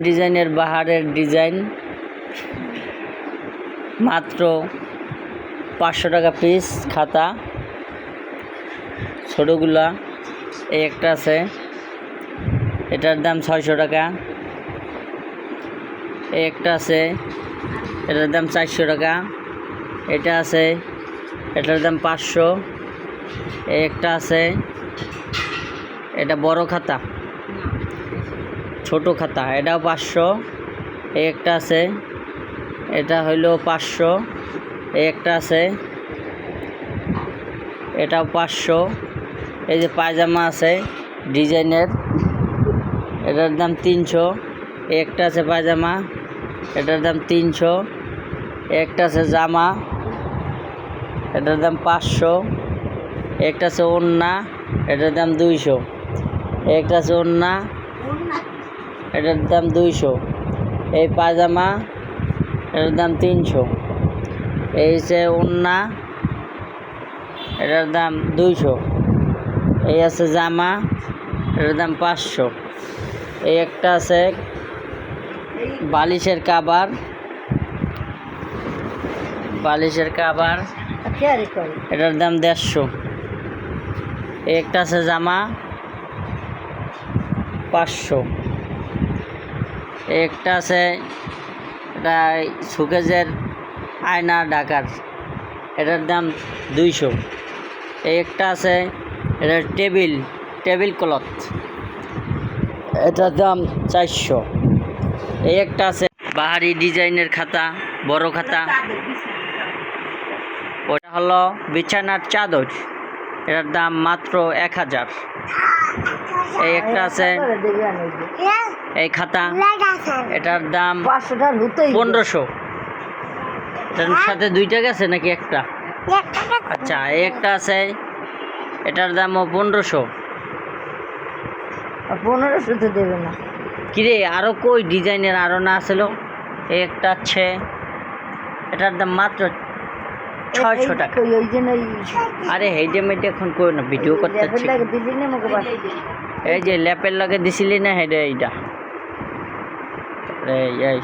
ডিজাইনের বাহারের ডিজাইন মাত্র 500 টাকা পিস খাতা। ছোটোগুলা এই একটা আছে, এটার দাম 600 টাকা। এই একটা আছে, এটার দাম 400 টাকা। এটা আছে, এটার দাম 500। এই একটা আছে, এটা বড় খাতা, ছোট খাতা, এটাও 500। এই একটা আছে, এটা হইলো 500। এই একটা আছে, এটাও 500। এই যে পায়জামা আছে ডিজাইনের, এটার দাম 300। এই একটা আছে পায়জামা, এটার দাম 300। একটা আছে জামা, এটার দাম 500। একটা আছে ওড়না, এটার দাম 200। একটা আছে ওড়না, এটার দাম 200। এই পায়জামা, এটার দাম 300। এই যে ওড়না, এটার দাম 200। এই আছে জামা, এটার দাম 500। এই একটা আছে বালিশের কাভার, এটার দাম 150। এই একটা আছে জামা 500। এই একটা আছে, এটা শোকেজের আয়না ঢাকার, এটার দাম 200। এই একটা আছে, এটা টেবিল ক্লথ, এটার দাম 400। এই একটা আছে বাহারি ডিজাইনের খাতা, বড় খাতা, ওটা হলো বিছানার চাদর, এটার দাম মাত্র 1000। এই একটা আছে এই খাতা, এটার দাম 1500। এটার সাথে দুইটা গেছে নাকি একটা? আচ্ছা, এই একটা আছে, এটার দামও 1500। 1500 তো দেবে না কিরে, আরো কই ডিজাইনের আরো না আসলো? এই একটা আছে, এটার দাম মাত্র 600 টাকা। আরে হেইডে মেটে এখন কই না, ভিডিও করতে যাচ্ছি। এই যে ল্যাপের লাগে দিছিলি না, হেডে এইটা। এই